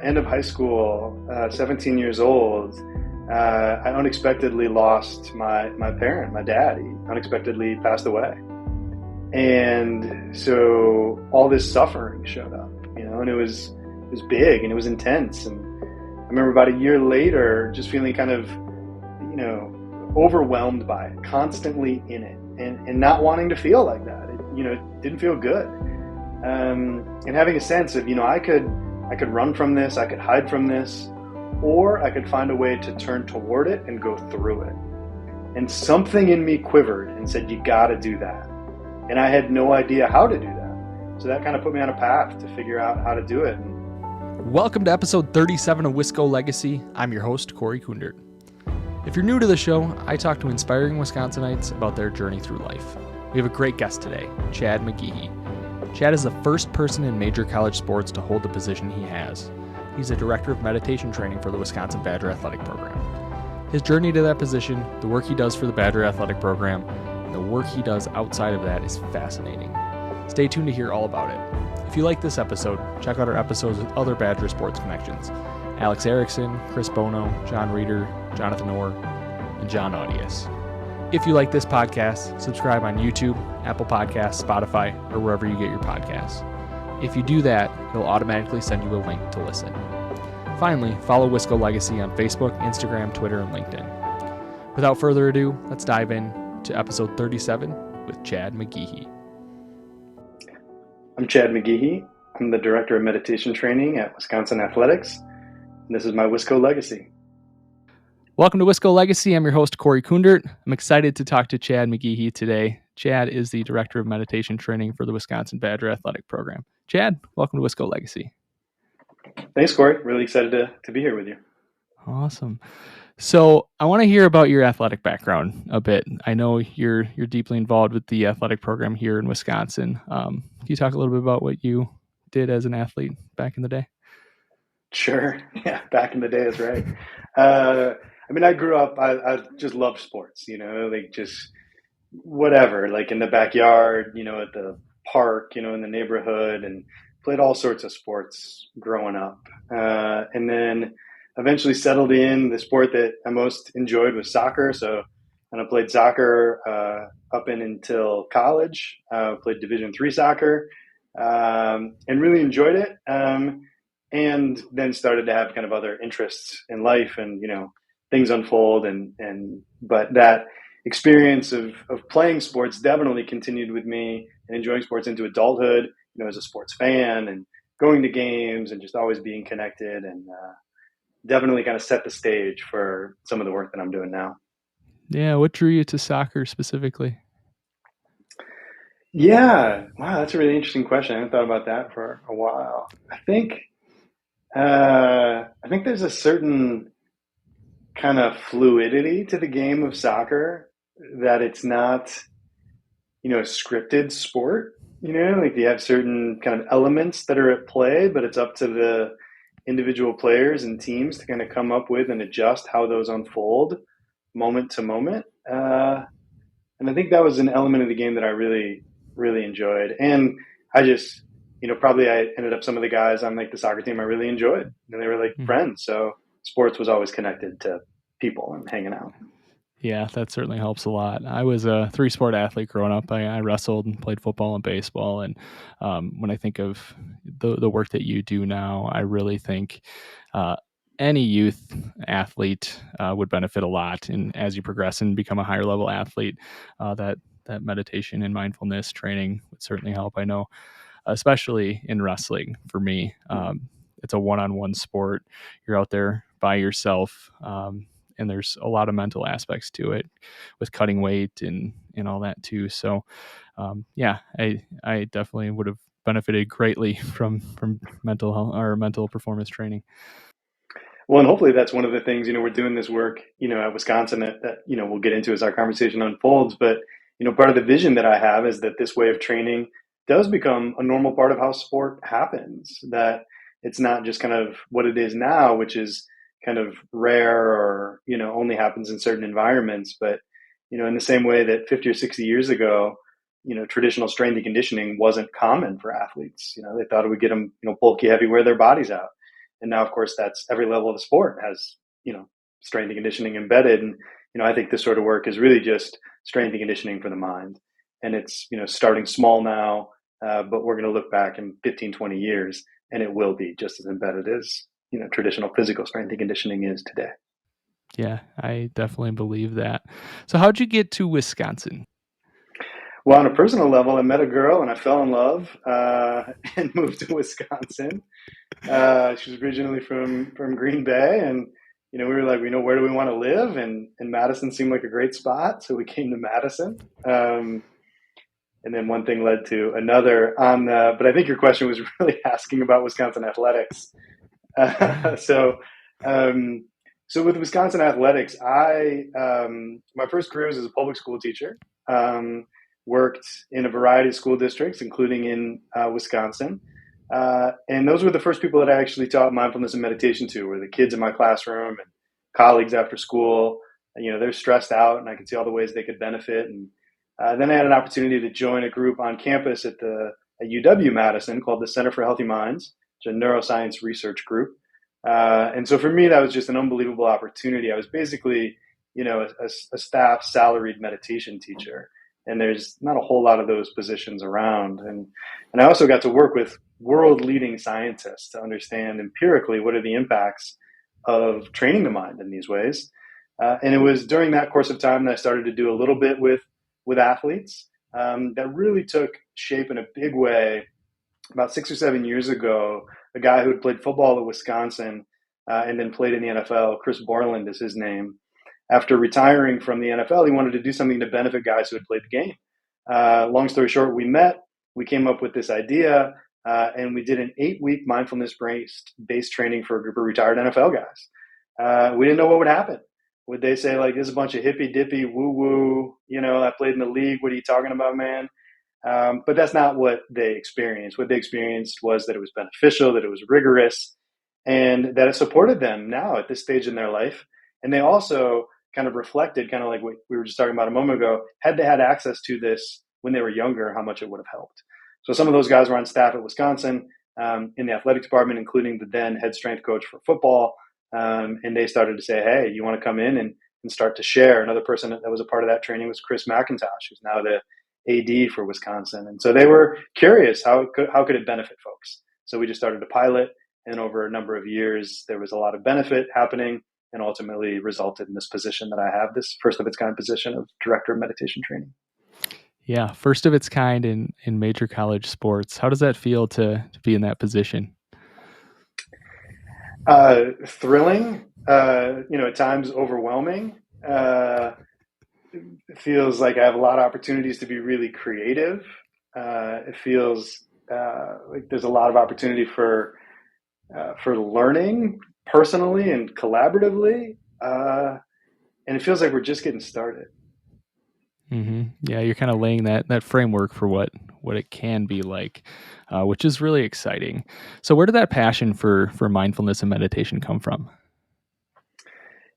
End of high school, 17 years old, I unexpectedly lost my parent, my dad. He unexpectedly passed away. And so all this suffering showed up, and it was big and it was intense. And I remember about a year later just feeling kind of, overwhelmed by it, constantly in it, and not wanting to feel like that. It didn't feel good. And having a sense of, I could run from this, I could hide from this, or I could find a way to turn toward it and go through it. And something in me quivered and said, you got to do that. And I had no idea how to do that. So that kind of put me on a path to figure out how to do it. Welcome to episode 37 of Wisco Legacy. I'm your host, Corey Kundert. If you're new to the show, I talk to inspiring Wisconsinites about their journey through life. We have a great guest today, Chad McGehee. Chad is the first person in major college sports to hold the position he has. He's a director of meditation training for the Wisconsin Badger Athletic Program. His journey to that position, the work he does for the Badger Athletic Program, and the work he does outside of that is fascinating. Stay tuned to hear all about it. If you like this episode, check out our episodes with other Badger sports connections: Alex Erickson, Chris Bono, John Reeder, Jonathan Orr, and John Audius. If you like this podcast, subscribe on YouTube, Apple Podcasts, Spotify, or wherever you get your podcasts. If you do that, it'll automatically send you a link to listen. Finally, follow Wisco Legacy on Facebook, Instagram, Twitter, and LinkedIn. Without further ado, let's dive in to episode 37 with Chad McGehee. I'm Chad McGehee. I'm the director of meditation training at Wisconsin Athletics, and this is my Wisco Legacy. Welcome to Wisco Legacy. I'm your host, Corey Kundert. I'm excited to talk to Chad McGehee today. Chad is the director of meditation training for the Wisconsin Badger Athletic Program. Chad, welcome to Wisco Legacy. Thanks, Corey. Really excited to be here with you. Awesome. So I want to hear about your athletic background a bit. I know you're deeply involved with the athletic program here in Wisconsin. Can you talk a little bit about what you did as an athlete back in the day? Sure. Yeah, back in the day is right. I grew up, I just loved sports, like just whatever, like in the backyard, at the park, in the neighborhood, and played all sorts of sports growing up. And then eventually settled in. The sport that I most enjoyed was soccer. So I played soccer up until college. Played Division III soccer and really enjoyed it. And then started to have kind of other interests in life, and things unfold. But that experience of playing sports definitely continued with me and enjoying sports into adulthood. As a sports fan and going to games and just always being connected, and definitely kind of set the stage for some of the work that I'm doing now. Yeah, what drew you to soccer specifically? Yeah, wow, that's a really interesting question. I haven't thought about that for a while. I think there's a certain kind of fluidity to the game of soccer, that it's not, a scripted sport. Like you have certain kind of elements that are at play, but it's up to the individual players and teams to kind of come up with and adjust how those unfold moment to moment. And I think that was an element of the game that I really, really enjoyed. And I just, probably I ended up some of the guys on like the soccer team I really enjoyed, and they were like friends. So sports was always connected to people and hanging out. Yeah, that certainly helps a lot. I was a 3-sport athlete growing up. I wrestled and played football and baseball. And when I think of the work that you do now, I really think any youth athlete would benefit a lot. And as you progress and become a higher level athlete, that meditation and mindfulness training would certainly help. I know, especially in wrestling for me, it's a one-on-one sport. You're out there by yourself. And there's a lot of mental aspects to it with cutting weight and all that too. So, I definitely would have benefited greatly from mental health or mental performance training. Well, and hopefully that's one of the things, we're doing this work, at Wisconsin that we'll get into as our conversation unfolds. But, part of the vision that I have is that this way of training does become a normal part of how sport happens, that it's not just kind of what it is now, which is kind of rare or, only happens in certain environments. But, in the same way that 50 or 60 years ago, traditional strength and conditioning wasn't common for athletes. They thought it would get them, bulky, heavy, wear their bodies out. And now, of course, that's every level of the sport has, strength and conditioning embedded. And, I think this sort of work is really just strength and conditioning for the mind. And it's, starting small now, but we're going to look back in 15, 20 years, and it will be just as embedded as, traditional physical strength and conditioning is today. Yeah, I definitely believe that. So how'd you get to Wisconsin? Well, on a personal level, I met a girl and I fell in love and moved to Wisconsin. She was originally from Green Bay, and we were like, where do we want to live? And Madison seemed like a great spot, so we came to Madison. And then one thing led to another. But I think your question was really asking about Wisconsin athletics. So, so with Wisconsin athletics, I my first career was as a public school teacher. Worked in a variety of school districts, including in Wisconsin. And those were the first people that I actually taught mindfulness and meditation to, were the kids in my classroom and colleagues after school. They're stressed out, and I could see all the ways they could benefit. And then I had an opportunity to join a group on campus at UW-Madison called the Center for Healthy Minds, which is a neuroscience research group. And so for me, that was just an unbelievable opportunity. I was basically, a staff salaried meditation teacher. And there's not a whole lot of those positions around. And I also got to work with world-leading scientists to understand empirically what are the impacts of training the mind in these ways. And it was during that course of time that I started to do a little bit with athletes that really took shape in a big way. About 6 or 7 years ago, a guy who had played football at Wisconsin and then played in the NFL, Chris Borland is his name. After retiring from the NFL, he wanted to do something to benefit guys who had played the game. Long story short, we met, we came up with this idea, and we did an 8-week mindfulness-based training for a group of retired NFL guys. We didn't know what would happen. Would they say, like, this is a bunch of hippy-dippy, woo-woo, I played in the league, what are you talking about, man? But that's not what they experienced. What they experienced was that it was beneficial, that it was rigorous, and that it supported them now at this stage in their life. And they also kind of reflected, kind of like what we were just talking about a moment ago, had they had access to this when they were younger, how much it would have helped. So some of those guys were on staff at Wisconsin in the athletic department, including the then head strength coach for football. And they started to say, hey, you want to come in and start to share. Another person that was a part of that training was Chris McIntosh, who's now the AD for Wisconsin. And so they were curious, how could it benefit folks? So we just started to pilot, and over a number of years, there was a lot of benefit happening, and ultimately resulted in this position that I have, this first of its kind position of director of meditation training. Yeah, first of its kind in major college sports. How does that feel to be in that position? Thrilling, at times overwhelming. It feels like I have a lot of opportunities to be really creative. It feels like there's a lot of opportunity for learning personally and collaboratively, and it feels like we're just getting started. Mm-hmm. Yeah, you're kind of laying that framework for what it can be like, which is really exciting. So, where did that passion for mindfulness and meditation come from?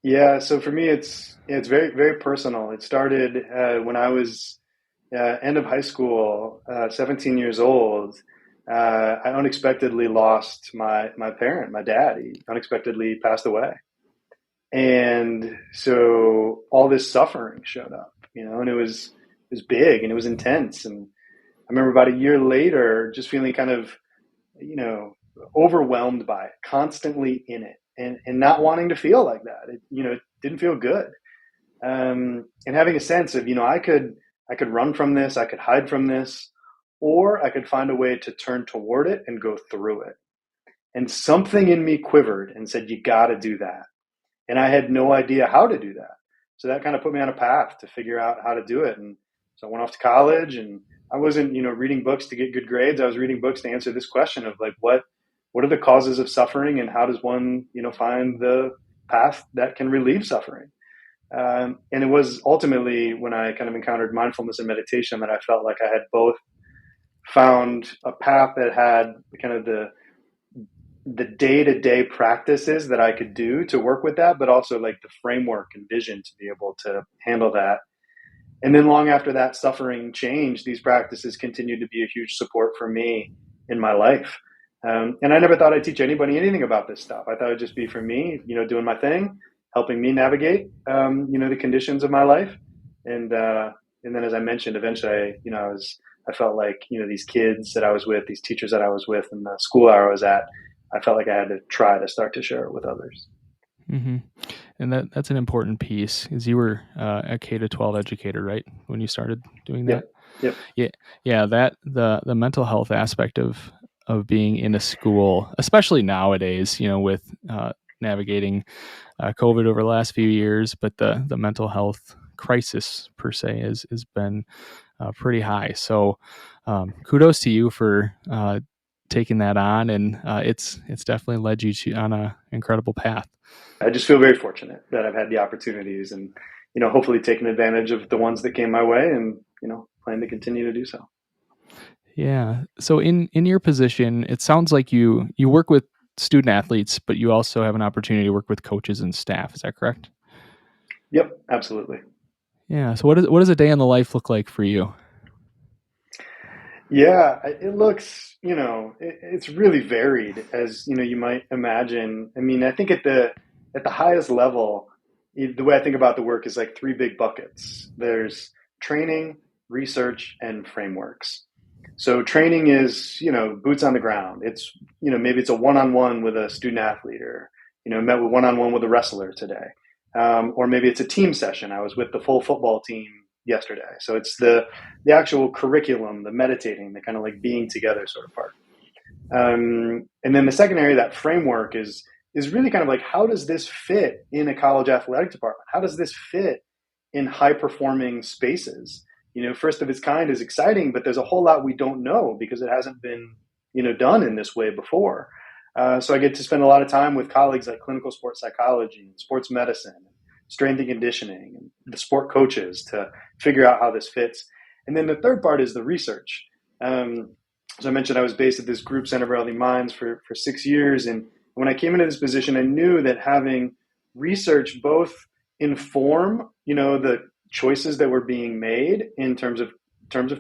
Yeah, so for me, it's very very personal. It started when I was end of high school, 17 years old. I unexpectedly lost my parent, my dad. He unexpectedly passed away. And so all this suffering showed up, and it was big and it was intense. And I remember about a year later, just feeling kind of, overwhelmed by it, constantly in it, and not wanting to feel like that. It didn't feel good. And having a sense of, I could run from this, I could hide from this, or I could find a way to turn toward it and go through it. And something in me quivered and said, you got to do that. And I had no idea how to do that. So that kind of put me on a path to figure out how to do it. And so I went off to college, and I wasn't, reading books to get good grades. I was reading books to answer this question of, like, what are the causes of suffering, and how does one, find the path that can relieve suffering? And it was ultimately when I kind of encountered mindfulness and meditation that I felt like I had both found a path that had kind of the day-to-day practices that I could do to work with that, but also like the framework and vision to be able to handle that. And then long after that suffering changed, these practices continued to be a huge support for me in my life. And I never thought I'd teach anybody anything about this stuff. I thought it'd just be for me, doing my thing, helping me navigate, the conditions of my life. And, and then, as I mentioned, eventually, I felt like, these kids that I was with, these teachers that I was with, and the school I was at, I felt like I had to try to start to share it with others. Mm-hmm. And that's an important piece, is you were a K to 12 educator, right? When you started doing that? Yep. Yep. Yeah. Yeah. That the mental health aspect of being in a school, especially nowadays, with navigating COVID over the last few years, but the mental health crisis per se has been pretty high. So kudos to you for taking that on, and it's definitely led you on an incredible path. I just feel very fortunate that I've had the opportunities and, hopefully taken advantage of the ones that came my way and, plan to continue to do so. Yeah. So in your position, it sounds like you work with student athletes, but you also have an opportunity to work with coaches and staff. Is that correct? Yep, absolutely. Yeah. So what does a day in the life look like for you? Yeah, it looks, it's really varied as, you might imagine. I mean, I think at the highest level, the way I think about the work is like three big buckets. There's training, research, and frameworks. So training is, boots on the ground. It's, maybe it's a one-on-one with a student athlete or, met with one-on-one with a wrestler today. Or maybe it's a team session. I was with the full football team yesterday. So it's the actual curriculum, the meditating, the kind of like being together sort of part. And then the second area, that framework is really kind of like, how does this fit in a college athletic department? How does this fit in high performing spaces? First of its kind is exciting, but there's a whole lot we don't know because it hasn't been, done in this way before. So I get to spend a lot of time with colleagues like clinical sports psychology and sports medicine, strength and conditioning, and the sport coaches to figure out how this fits. And then the third part is the research. So I mentioned I was based at this group Center for Healthy Minds for 6 years. And when I came into this position, I knew that having research both inform, the choices that were being made in terms of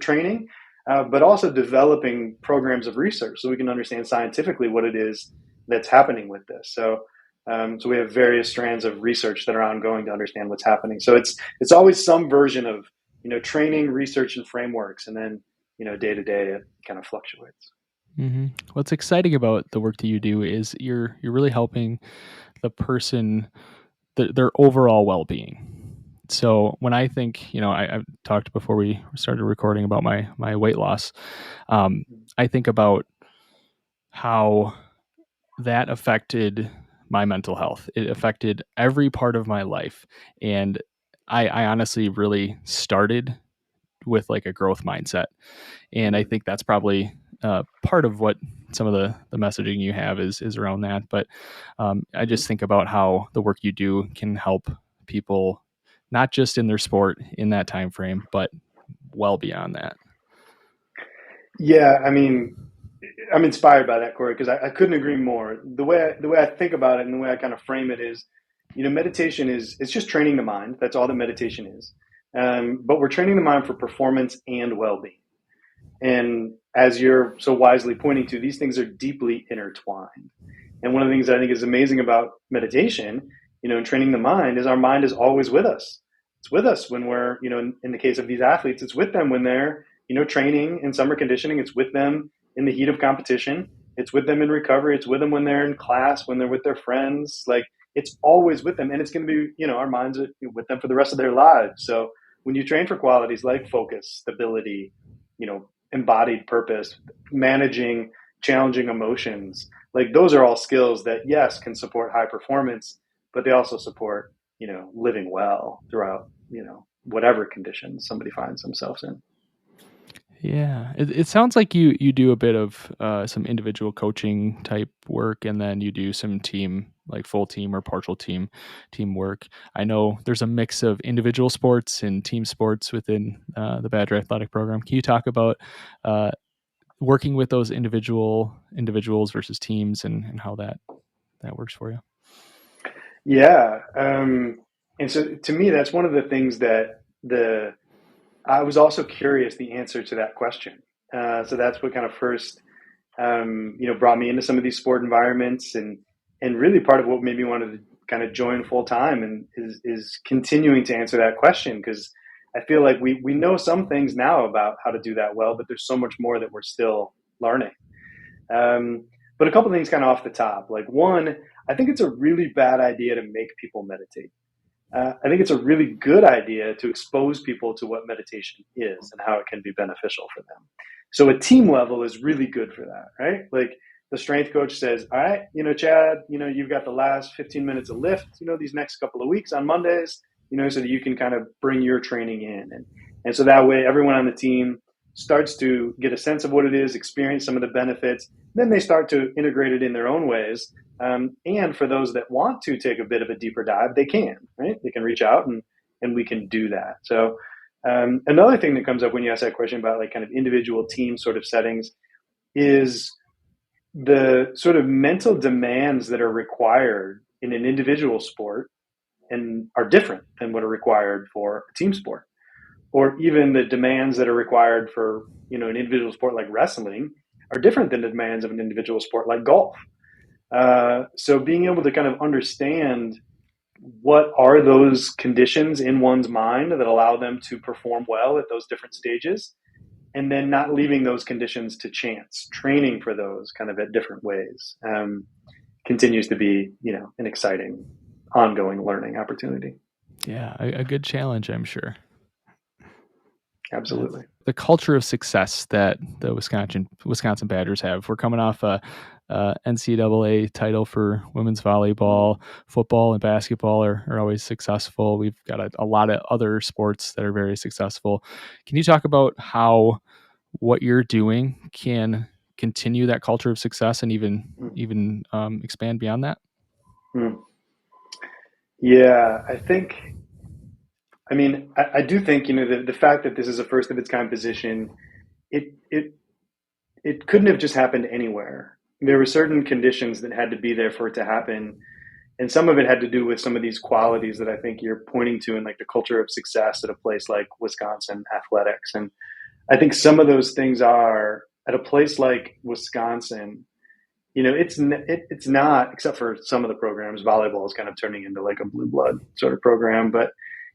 training, but also developing programs of research so we can understand scientifically what it is that's happening with this. So we have various strands of research that are ongoing to understand what's happening. So it's always some version of training, research, and frameworks, and then day to day it kind of fluctuates. Mm-hmm. What's exciting about the work that you do is you're really helping the person, their overall well being. So when I think, I've talked before we started recording about my weight loss. I think about how that affected my mental health. It affected every part of my life, and I honestly really started with like a growth mindset. And I think that's probably part of what some of the messaging you have is around that. But I just think about how the work you do can help people, not just in their sport in that time frame, but well beyond that. Yeah, I mean, I'm inspired by that, Corey, because I couldn't agree more. The way I think about it and the way I kind of frame it is, meditation is it's just training the mind. That's all that meditation is. But we're training the mind for performance and well-being. And as you're so wisely pointing to, these things are deeply intertwined. And one of the things I think is amazing about meditation, and training the mind is our mind is always with us. It's with us when we're, in the case of these athletes, it's with them when they're, training in summer conditioning. It's with them in the heat of competition. It's with them in recovery. It's with them when they're in class, when they're with their friends. Like it's always with them. And it's going to be, our minds are with them for the rest of their lives. So when you train for qualities like focus, stability, embodied purpose, managing challenging emotions, like those are all skills that yes can support high performance, but they also support living well throughout whatever conditions somebody finds themselves in. Yeah, it sounds like you do a bit of some individual coaching type work, and then you do some team, like full team or partial team work. I know there's a mix of individual sports and team sports within the Badger Athletic Program. Can you talk about uh, working with those individuals versus teams, and how that works for you? Yeah, and so to me that's one of the things that the I was also curious the answer to that question. So that's what kind of first brought me into some of these sport environments, and really part of what made me want to kind of join full time and is continuing to answer that question, because I feel like we know some things now about how to do that well, but there's so much more that we're still learning. But a couple of things kind of off the top. Like, one, I think it's a really bad idea to make people meditate. I think it's a really good idea to expose people to what meditation is and how it can be beneficial for them. So a team level is really good for that, right? Like, the strength coach says, all right, Chad, you've got the last 15 minutes of lift, these next couple of weeks on Mondays, so that you can kind of bring your training in. And so that way everyone on the team starts to get a sense of what it is, experience some of the benefits, then they start to integrate it in their own ways. And for those that want to take a bit of a deeper dive, they can, right? They can reach out and we can do that. So another thing that comes up when you ask that question about like kind of individual team sort of settings is the sort of mental demands that are required in an individual sport and are different than what are required for a team sport, or even the demands that are required for an individual sport like wrestling are different than the demands of an individual sport like golf. So being able to kind of understand what are those conditions in one's mind that allow them to perform well at those different stages, and then not leaving those conditions to chance, training for those kind of at different ways, continues to be, an exciting ongoing learning opportunity. Yeah, a good challenge, I'm sure. Absolutely. The culture of success that the Wisconsin Badgers have. We're coming off a NCAA title for women's volleyball. Football and basketball are always successful. We've got a lot of other sports that are very successful. Can you talk about how what you're doing can continue that culture of success and even expand beyond that? Yeah, I do think, the fact that this is a first of its kind position, it couldn't have just happened anywhere. There were certain conditions that had to be there for it to happen. And some of it had to do with some of these qualities that I think you're pointing to in like the culture of success at a place like Wisconsin athletics. And I think some of those things are at a place like Wisconsin, it's not, except for some of the programs, volleyball is kind of turning into like a blue blood sort of program. But,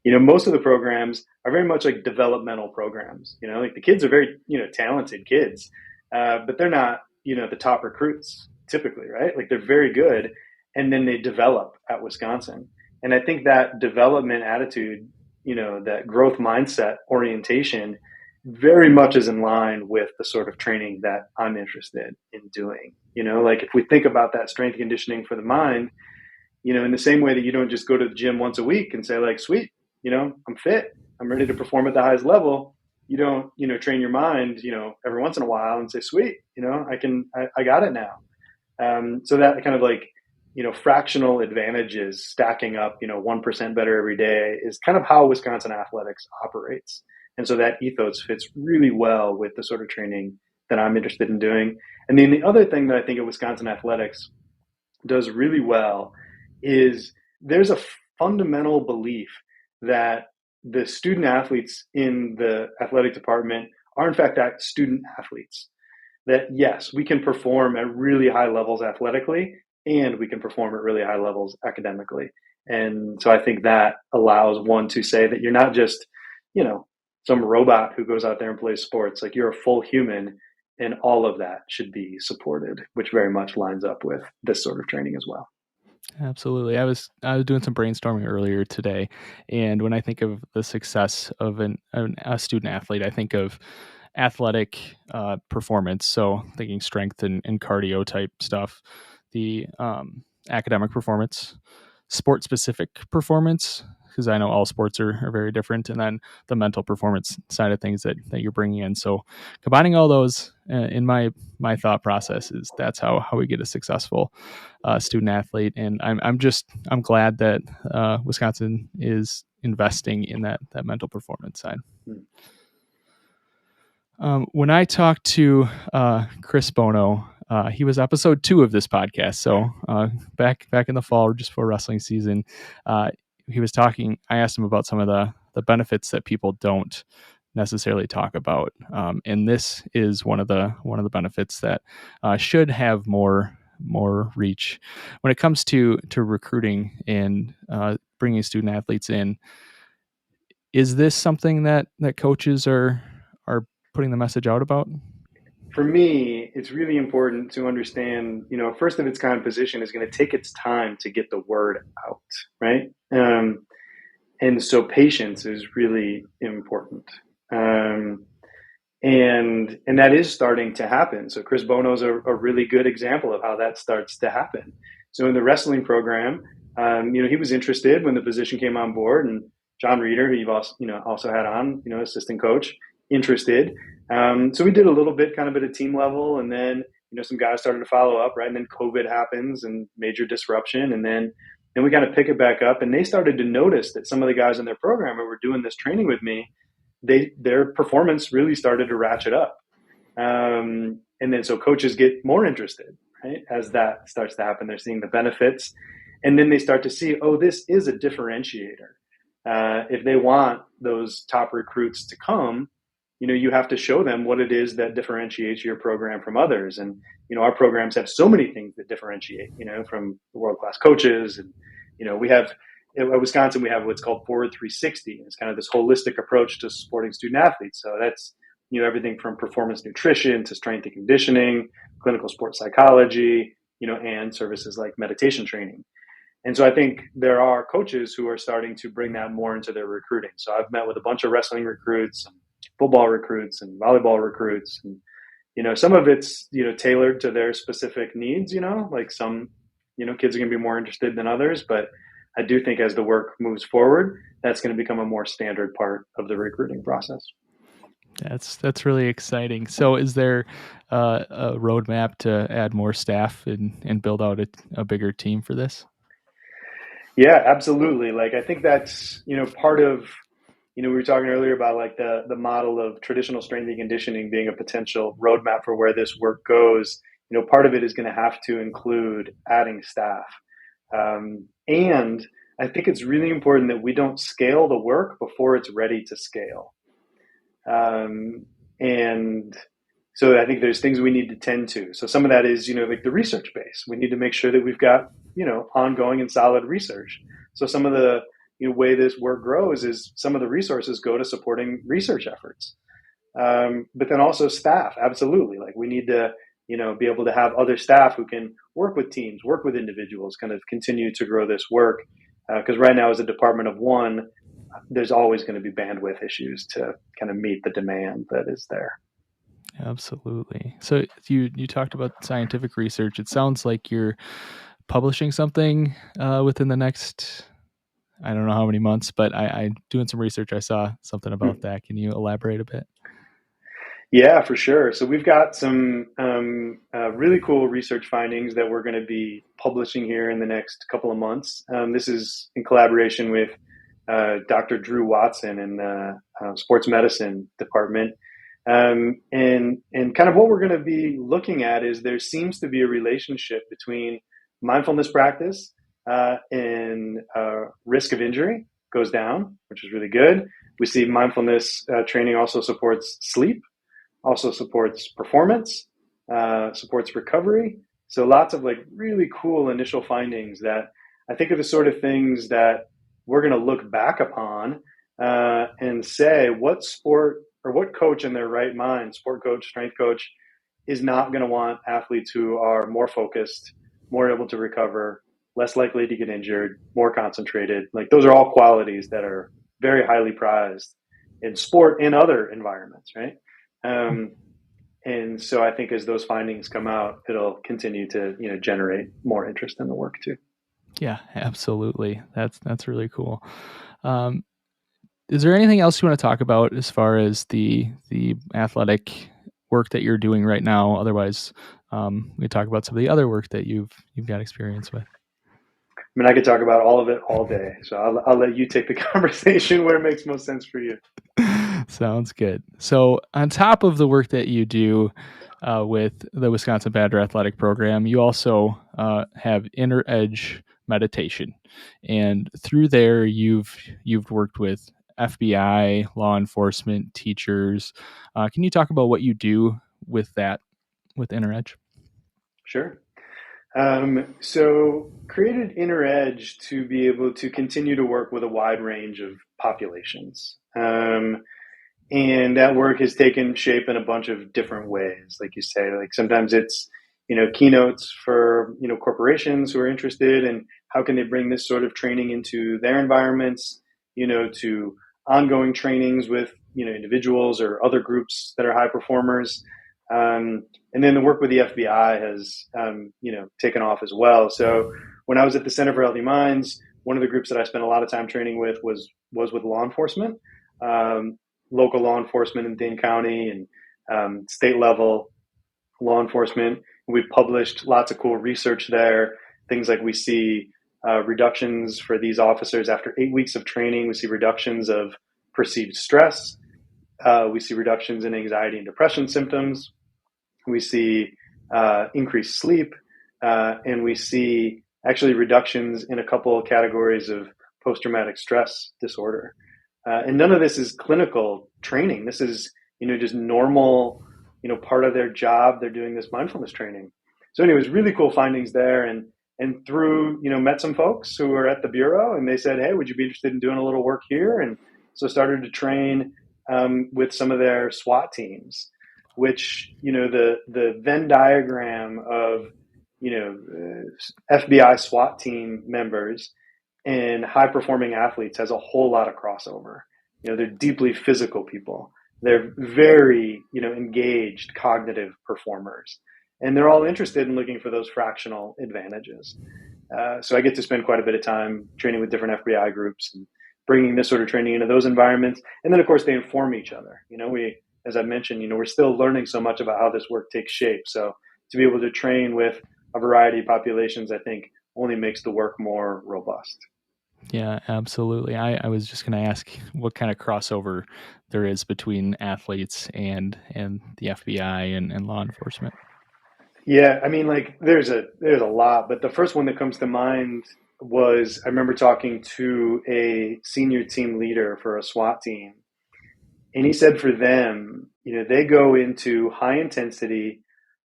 most of the programs are very much like developmental programs, like the kids are very, talented kids, but they're not, the top recruits typically, right? Like they're very good. And then they develop at Wisconsin. And I think that development attitude, that growth mindset orientation very much is in line with the sort of training that I'm interested in doing. Like if we think about that strength conditioning for the mind, in the same way that you don't just go to the gym once a week and say like, sweet, I'm fit, I'm ready to perform at the highest level. You don't, train your mind, every once in a while and say, sweet, I got it now. So that kind of like, fractional advantages stacking up, 1% better every day is kind of how Wisconsin athletics operates. And so that ethos fits really well with the sort of training that I'm interested in doing. And then the other thing that I think of Wisconsin athletics does really well is there's a fundamental belief that the student athletes in the athletic department are in fact student athletes. That yes, we can perform at really high levels athletically, and we can perform at really high levels academically. And so I think that allows one to say that you're not just, some robot who goes out there and plays sports. Like you're a full human, and all of that should be supported, which very much lines up with this sort of training as well. Absolutely. I was doing some brainstorming earlier today, and when I think of the success of a student athlete, I think of athletic performance. So thinking strength and cardio type stuff, the academic performance, sport specific performance, because I know all sports are very different, and then the mental performance side of things that you're bringing in. So combining all those in my thought process is that's how we get a successful student athlete. And I'm glad that Wisconsin is investing in that mental performance side. When I talked to Chris Bono, he was episode 2 of this podcast. So back in the fall, just before wrestling season, he was talking. I asked him about some of the benefits that people don't necessarily talk about. And this is one of the benefits that should have more reach when it comes to recruiting and bringing student athletes in. Is this something that coaches are putting the message out about? For me, it's really important to understand, a first of its kind position is going to take its time to get the word out, right? And so patience is really important. And that is starting to happen. So Chris Bono's a really good example of how that starts to happen. So in the wrestling program, he was interested when the position came on board, and John Reeder, who you've also had on, assistant coach, interested. So we did a little bit kind of at a team level, and then some guys started to follow up, right? And then COVID happens and major disruption, and then we kind of pick it back up, and they started to notice that some of the guys in their program who were doing this training with me, their performance really started to ratchet up. And then so coaches get more interested, right? As that starts to happen, they're seeing the benefits. And then they start to see, oh, this is a differentiator. If they want those top recruits to come, you have to show them what it is that differentiates your program from others. And, our programs have so many things that differentiate, from world-class coaches. And, we have, at Wisconsin, we have what's called Forward 360. It's kind of this holistic approach to supporting student athletes. So that's, everything from performance nutrition to strength and conditioning, clinical sports psychology, and services like meditation training. And so I think there are coaches who are starting to bring that more into their recruiting. So I've met with a bunch of wrestling recruits, and football recruits, and volleyball recruits. And, some of it's, tailored to their specific needs, like some, kids are going to be more interested than others. But I do think as the work moves forward, that's going to become a more standard part of the recruiting process. That's really exciting. So is there a roadmap to add more staff and build out a bigger team for this? Yeah, absolutely. Like, I think that's, part of, we were talking earlier about like the model of traditional strength and conditioning being a potential roadmap for where this work goes. Part of it is going to have to include adding staff. And I think it's really important that we don't scale the work before it's ready to scale. And so I think there's things we need to tend to. So some of that is, like the research base. We need to make sure that we've got, ongoing and solid research. So some of the way this work grows is some of the resources go to supporting research efforts. But then also staff, absolutely. Like we need to, be able to have other staff who can work with teams, work with individuals, kind of continue to grow this work. Because right now as a department of one, there's always going to be bandwidth issues to kind of meet the demand that is there. Absolutely. So you talked about scientific research. It sounds like you're publishing something within the next, I don't know how many months, but I doing some research. I saw something about that. Can you elaborate a bit? Yeah, for sure. So we've got some really cool research findings that we're going to be publishing here in the next couple of months. This is in collaboration with Dr. Drew Watson in the sports medicine department. And kind of what we're going to be looking at is there seems to be a relationship between mindfulness practice and risk of injury goes down, which is really good. We see mindfulness training also supports sleep, also supports performance, supports recovery. So lots of like really cool initial findings that I think are the sort of things that we're going to look back upon and say what sport or what coach in their right mind, sport coach, strength coach, is not going to want athletes who are more focused, more able to recover, less likely to get injured, more concentrated. Like those are all qualities that are very highly prized in sport and other environments, right? And so I think as those findings come out, it'll continue to generate more interest in the work too. Yeah, absolutely. That's really cool. Is there anything else you want to talk about as far as the athletic work that you're doing right now? Otherwise, we talk about some of the other work that you've got experience with. I mean, I could talk about all of it all day. So I'll let you take the conversation where it makes most sense for you. Sounds good. So on top of the work that you do with the Wisconsin Badger Athletic Program, you also have Inner Edge meditation, and through there you've worked with FBI, law enforcement, teachers. Can you talk about what you do with that with InterEdge? Sure. So created InterEdge to be able to continue to work with a wide range of populations. And that work has taken shape in a bunch of different ways. Like you say, like sometimes it's, keynotes for, corporations who are interested in how can they bring this sort of training into their environments, to ongoing trainings with, individuals or other groups that are high performers. And then the work with the FBI has, taken off as well. So when I was at the Center for Healthy Minds, one of the groups that I spent a lot of time training with was with law enforcement. Local law enforcement in Dane County and state level law enforcement. We published lots of cool research there. Things like we see reductions for these officers after 8 weeks of training. We see reductions of perceived stress. We see reductions in anxiety and depression symptoms. We see increased sleep. And we see actually reductions in a couple of categories of post-traumatic stress disorder. And none of this is clinical training. This is, just normal, part of their job. They're doing this mindfulness training. So anyways, really cool findings there. And through, met some folks who were at the Bureau and they said, hey, would you be interested in doing a little work here? And so started to train with some of their SWAT teams, which, the Venn diagram of, FBI SWAT team members and high performing athletes has a whole lot of crossover. They're deeply physical people. They're very, engaged cognitive performers, and they're all interested in looking for those fractional advantages. So I get to spend quite a bit of time training with different FBI groups and bringing this sort of training into those environments. And then of course they inform each other. As I mentioned, we're still learning so much about how this work takes shape. So to be able to train with a variety of populations, I think only makes the work more robust. Yeah, absolutely. I was just going to ask what kind of crossover there is between athletes and the FBI and law enforcement. Yeah, I mean, like there's a lot, but the first one that comes to mind was I remember talking to a senior team leader for a SWAT team, and he said for them, they go into high intensity,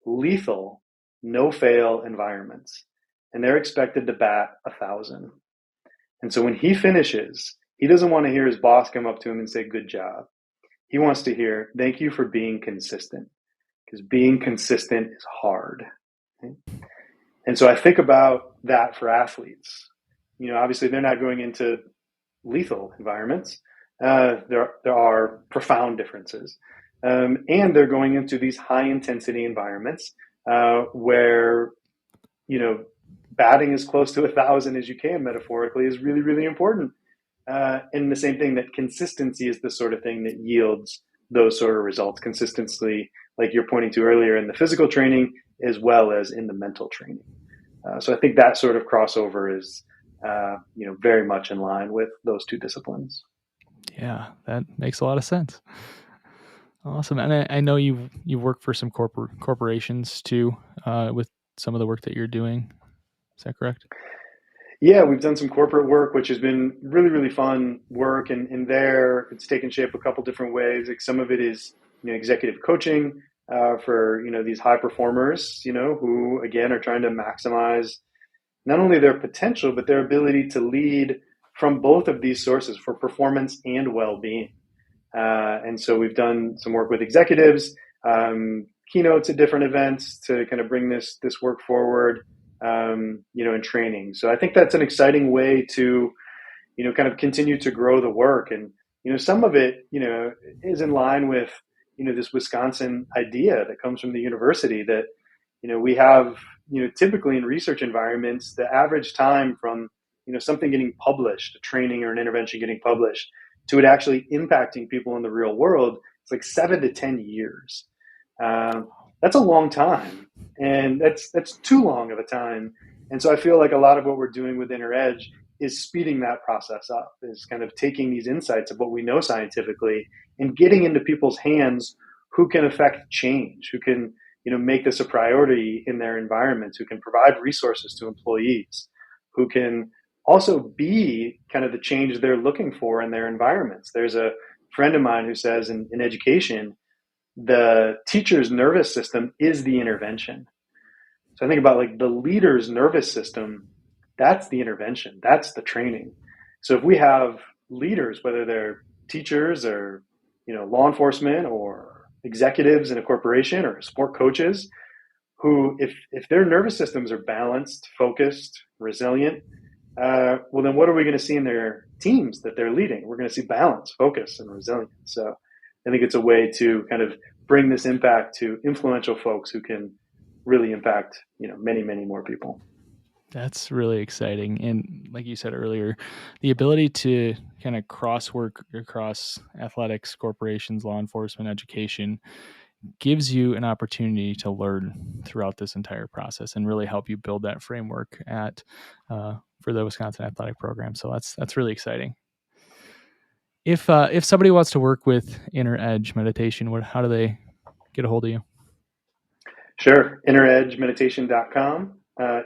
lethal, no fail environments, and they're expected to bat 1,000. And so when he finishes, he doesn't want to hear his boss come up to him and say, good job. He wants to hear, thank you for being consistent, because being consistent is hard. Okay? And so I think about that for athletes. Obviously they're not going into lethal environments. There are profound differences. And they're going into these high intensity environments where, batting as close to 1,000 as you can metaphorically is really, really important. And the same thing, that consistency is the sort of thing that yields those sort of results. Consistency, like you're pointing to earlier, in the physical training as well as in the mental training. So I think that sort of crossover is, very much in line with those two disciplines. Yeah, that makes a lot of sense. Awesome. And I know you work for some corporations too, with some of the work that you're doing. Is that correct? Yeah, we've done some corporate work, which has been really, really fun work. And there it's taken shape a couple different ways. Like some of it is, executive coaching for, these high performers, who again are trying to maximize not only their potential, but their ability to lead from both of these sources for performance and well-being. And so we've done some work with executives, keynotes at different events to kind of bring this work forward, in training. So I think that's an exciting way to, kind of continue to grow the work. And, some of it, is in line with, this Wisconsin idea that comes from the university that, we have, typically in research environments, the average time from, something getting published, a training or an intervention getting published, to it actually impacting people in the real world, it's like 7 to 10 years. That's a long time, and that's too long of a time. And so I feel like a lot of what we're doing with InterEdge is speeding that process up, is kind of taking these insights of what we know scientifically and getting into people's hands who can affect change, who can, make this a priority in their environments, who can provide resources to employees, who can also be kind of the change they're looking for in their environments. There's a friend of mine who says in education, the teacher's nervous system is the intervention. So I think about like the leader's nervous system, that's the intervention, that's the training. So if we have leaders, whether they're teachers or law enforcement or executives in a corporation or sport coaches, who if their nervous systems are balanced, focused, resilient, well then what are we going to see in their teams that they're leading? We're going to see balance, focus, and resilience. So I think it's a way to kind of bring this impact to influential folks who can really impact many, many more people. That's really exciting. And like you said earlier, the ability to kind of cross work across athletics, corporations, law enforcement, education gives you an opportunity to learn throughout this entire process and really help you build that framework at for the Wisconsin athletic program. So that's really exciting. If somebody wants to work with Inner Edge Meditation, how do they get a hold of you? Sure. inneredgemeditation.com.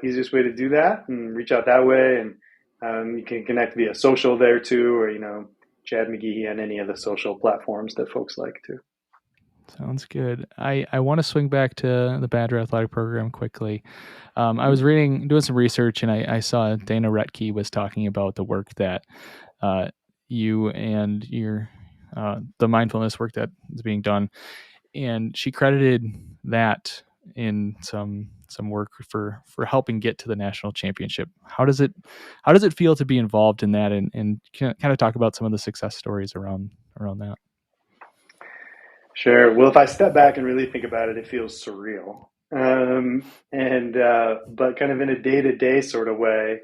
Easiest way to do that, and reach out that way. And you can connect via social there too, or, Chad McGehee on any of the social platforms that folks like to. Sounds good. I want to swing back to the Badger Athletic Program quickly. I was doing some research, and I saw Dana Retke was talking about the work that you and your the mindfulness work that is being done, and she credited that in some work for helping get to the national championship. How does it feel to be involved in that, and kind of talk about some of the success stories around that? Sure. Well, if I step back and really think about it, it feels surreal. But kind of in a day-to-day sort of way,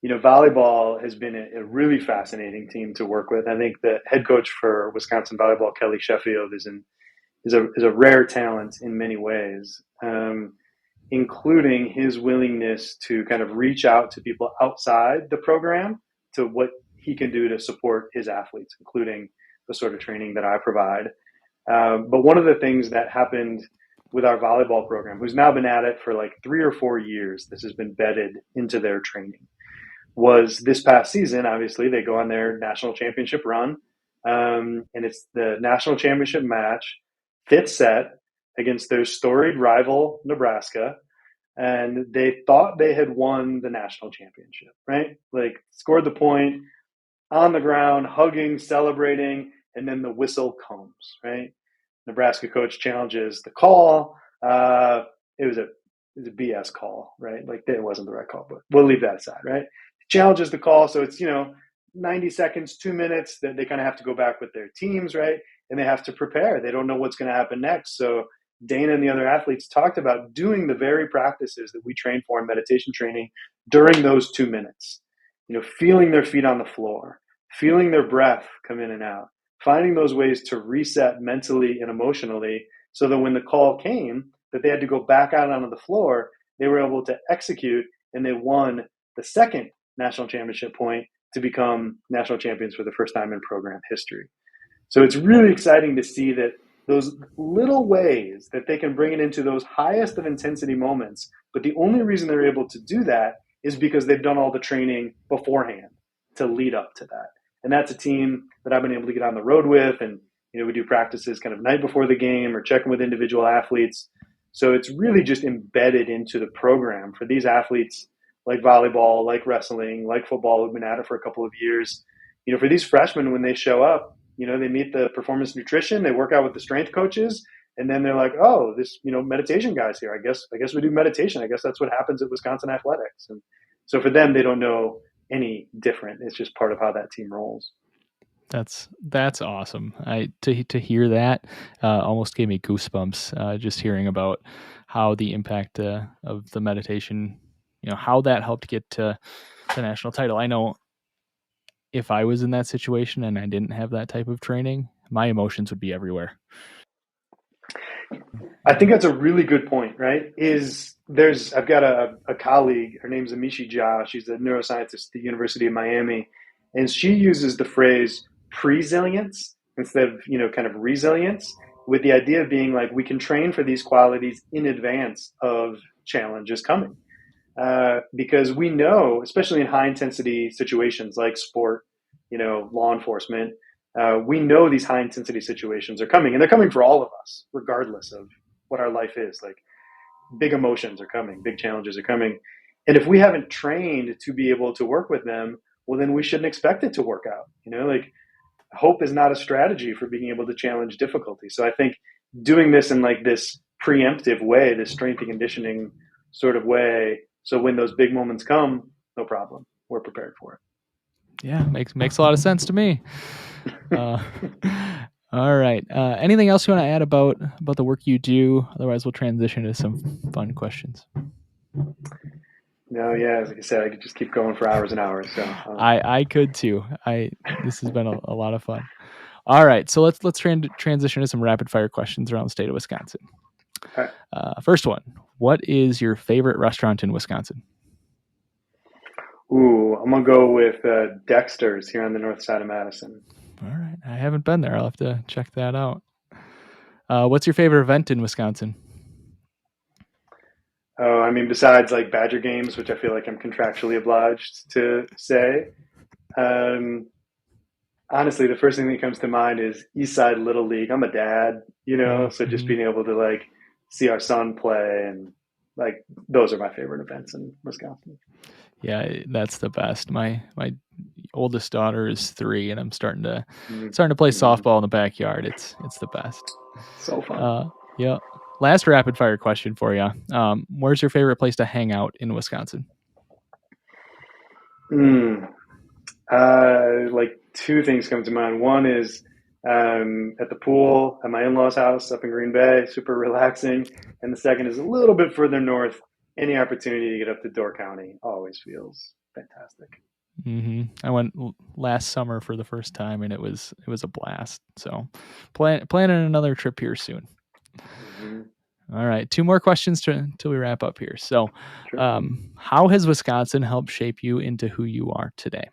volleyball has been a really fascinating team to work with. I think the head coach for Wisconsin volleyball, Kelly Sheffield, is a rare talent in many ways, including his willingness to kind of reach out to people outside the program to what he can do to support his athletes, including the sort of training that I provide. But one of the things that happened with our volleyball program, who's now been at it for like 3 or 4 years, this has been bedded into their training, was this past season. Obviously, they go on their national championship run, and it's the national championship match, fifth set against their storied rival, Nebraska. And they thought they had won the national championship, right? Like, scored the point, on the ground, hugging, celebrating, and then the whistle comes, right? Nebraska coach challenges the call. It was a BS call, right? Like, it wasn't the right call, but we'll leave that aside, right? Challenges the call, so it's 90 seconds, 2 minutes that they kind of have to go back with their teams, right? And they have to prepare. They don't know what's going to happen next. So Dana and the other athletes talked about doing the very practices that we train for in meditation training during those 2 minutes. Feeling their feet on the floor, feeling their breath come in and out, finding those ways to reset mentally and emotionally, so that when the call came that they had to go back out onto the floor, they were able to execute, and they won the second national championship point to become national champions for the first time in program history. So it's really exciting to see that those little ways that they can bring it into those highest of intensity moments, but the only reason they're able to do that is because they've done all the training beforehand to lead up to that. And that's a team that I've been able to get on the road with, and we do practices kind of night before the game or checking with individual athletes. So it's really just embedded into the program for these athletes, like volleyball, like wrestling, like football, who've been at it for a couple of years. For these freshmen, when they show up, they meet the performance nutrition, they work out with the strength coaches, and then they're like, oh, this, meditation guy's here. I guess we do meditation. I guess that's what happens at Wisconsin athletics. And so for them, they don't know any different. It's just part of how that team rolls. That's awesome. To hear that almost gave me goosebumps. Just hearing about how the impact of the meditation, how that helped get to the national title. I know if I was in that situation and I didn't have that type of training, my emotions would be everywhere. I think that's a really good point, right? I've got a colleague, her name's Amishi Jha. She's a neuroscientist at the University of Miami, and she uses the phrase presilience instead of, kind of resilience, with the idea of being like, we can train for these qualities in advance of challenges coming. because we know, especially in high intensity situations like sport, law enforcement, we know these high intensity situations are coming, and they're coming for all of us, regardless of what our life is. Like, big emotions are coming, big challenges are coming. And if we haven't trained to be able to work with them, well, then we shouldn't expect it to work out. Like, hope is not a strategy for being able to challenge difficulty. So I think doing this in like this preemptive way, this strength and conditioning sort of way, so when those big moments come, no problem, we're prepared for it. Yeah, makes a lot of sense to me. All right. Anything else you want to add about the work you do? Otherwise, we'll transition to some fun questions. No, yeah, like I said, I could just keep going for hours and hours. So I could too. This has been a lot of fun. All right, so let's transition to some rapid fire questions around the state of Wisconsin. right. First one: what is your favorite restaurant in Wisconsin? Ooh, I'm gonna go with Dexter's here on the north side of Madison. All right, I haven't been there. I'll have to check that out. What's your favorite event in Wisconsin? Oh, I mean, besides like Badger games, which I feel like I'm contractually obliged to say, um, honestly, the first thing that comes to mind is East Side Little League. I'm a dad, so just being able to like see our son play, and like those are my favorite events in Wisconsin. Yeah, that's the best. My oldest daughter is 3, and I'm starting to play Mm-hmm. softball in the backyard. It's the best. So fun. Yeah. Last rapid fire question for you. Where's your favorite place to hang out in Wisconsin? Mm. Like two things come to mind. One is at the pool at my in-laws' house up in Green Bay, super relaxing. And the second is a little bit further north. Any opportunity to get up to Door County always feels fantastic. I went last summer for the first time, and it was a blast. So, planning another trip here soon. Mm-hmm. All right, 2 more questions till we wrap up here. So, Sure. how has Wisconsin helped shape you into who you are today?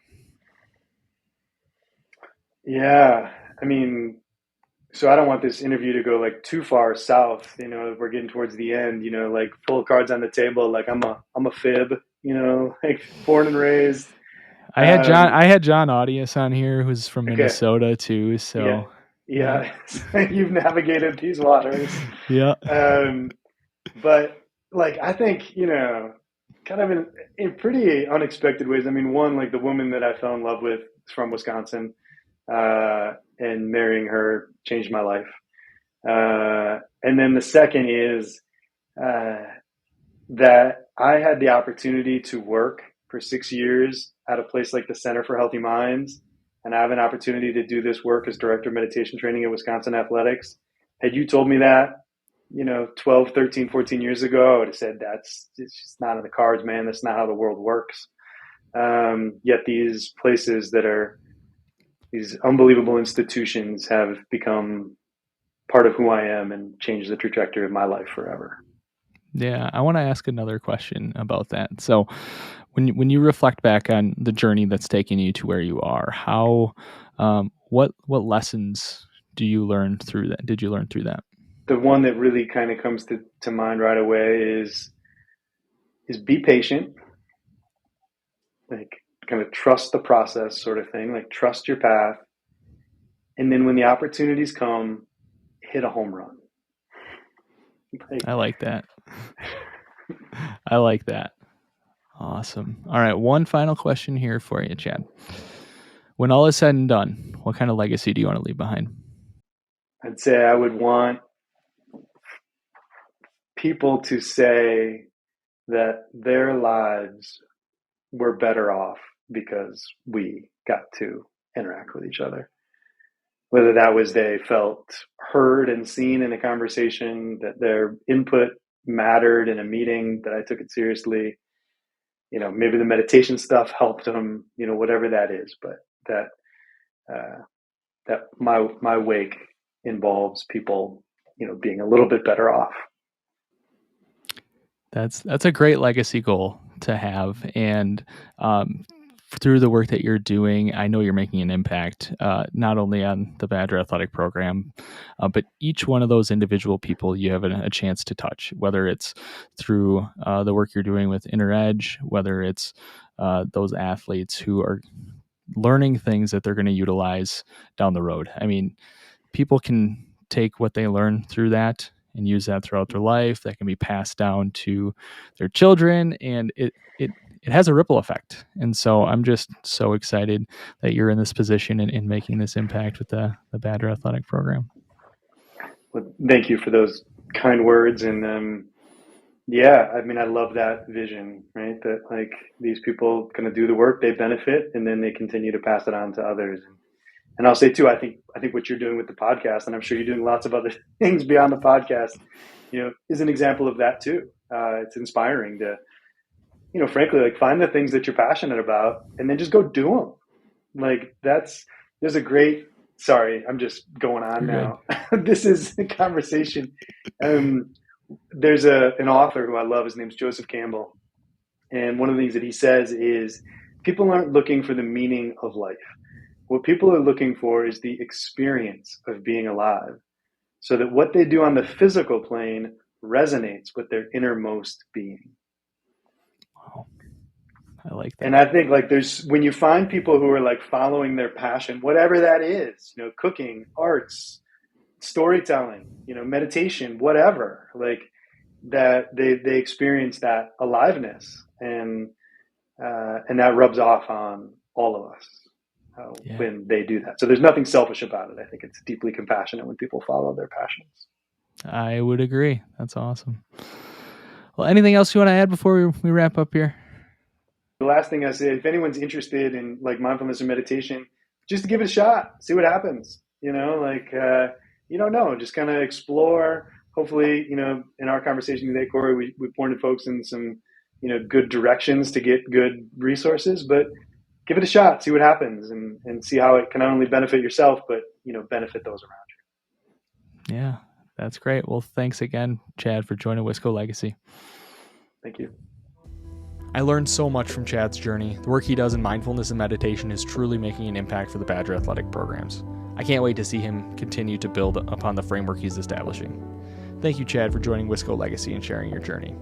Yeah, I mean, so I don't want this interview to go like too far south. We're getting towards the end. Like full cards on the table. Like I'm a fib. Like born and raised. I had Um, John Audius on here, who's from okay. Minnesota too. Yeah. So, yeah, Yeah. You've navigated these waters. yeah. Um, but like, I think, kind of in pretty unexpected ways. I mean, one, like the woman that I fell in love with is from Wisconsin, and marrying her changed my life. And then the second is, uh, that I had the opportunity to work for 6 years at a place like the Center for Healthy Minds. And I have an opportunity to do this work as director of meditation training at Wisconsin Athletics. Had you told me that, 12, 13, 14 years ago, I would have said, it's just not in the cards, man. That's not how the world works. Yet these places that are these unbelievable institutions have become part of who I am and changed the trajectory of my life forever. Yeah, I want to ask another question about that. So, when you reflect back on the journey that's taken you to where you are, how what lessons do you learn through that? Did you learn through that? The one that really kind of comes to mind right away is be patient, like kind of trust the process sort of thing, like trust your path. And then when the opportunities come, hit a home run. I like that. I like that. Awesome. All right, one final question here for you, Chad. When all is said and done, what kind of legacy do you want to leave behind? I'd say I would want people to say that their lives were better off because we got to interact with each other. Whether that was they felt heard and seen in a conversation, that their input mattered in a meeting, that I took it seriously. Maybe the meditation stuff helped them. Whatever that is, but that that my wake involves people, being a little bit better off. That's a great legacy goal to have, and through the work that you're doing, I know you're making an impact, not only on the Badger Athletic Program, but each one of those individual people you have a chance to touch, whether it's through the work you're doing with Inner Edge, whether it's those athletes who are learning things that they're going to utilize down the road. I mean, people can take what they learn through that and use that throughout their life. That can be passed down to their children, and it has a ripple effect. And so I'm just so excited that you're in this position and making this impact with the Badger Athletic Program. Well, thank you for those kind words. And yeah, I mean, I love that vision, right? That like these people kind of do the work, they benefit, and then they continue to pass it on to others. And I'll say too, I think what you're doing with the podcast, and I'm sure you're doing lots of other things beyond the podcast, is an example of that too. It's inspiring to, frankly, like find the things that you're passionate about and then just go do them. Like there's a great, sorry, I'm just going on now. This is a conversation. There's an author who I love. His name's Joseph Campbell. And one of the things that he says is people aren't looking for the meaning of life. What people are looking for is the experience of being alive, so that what they do on the physical plane resonates with their innermost being. Wow. I like that. And I think like when you find people who are like following their passion, whatever that is, cooking, arts, storytelling, meditation, whatever, like that they experience that aliveness, and that rubs off on all of us. When they do that. So there's nothing selfish about it. I think it's deeply compassionate when people follow their passions. I would agree. That's awesome. Well, anything else you want to add before we wrap up here? The last thing I say, if anyone's interested in like mindfulness or meditation, just give it a shot, see what happens. You don't know, just kind of explore. Hopefully, in our conversation today, Corey, we pointed folks in some, good directions to get good resources, but give it a shot, see what happens, and see how it can not only benefit yourself, but, benefit those around you. Yeah, that's great. Well, thanks again, Chad, for joining Wisco Legacy. Thank you. I learned so much from Chad's journey. The work he does in mindfulness and meditation is truly making an impact for the Badger Athletic programs. I can't wait to see him continue to build upon the framework he's establishing. Thank you, Chad, for joining Wisco Legacy and sharing your journey.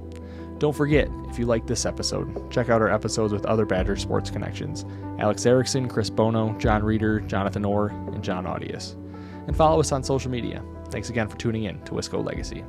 Don't forget, if you liked this episode, check out our episodes with other Badger sports connections: Alex Erickson, Chris Bono, John Reeder, Jonathan Orr, and John Audius. And follow us on social media. Thanks again for tuning in to Wisco Legacy.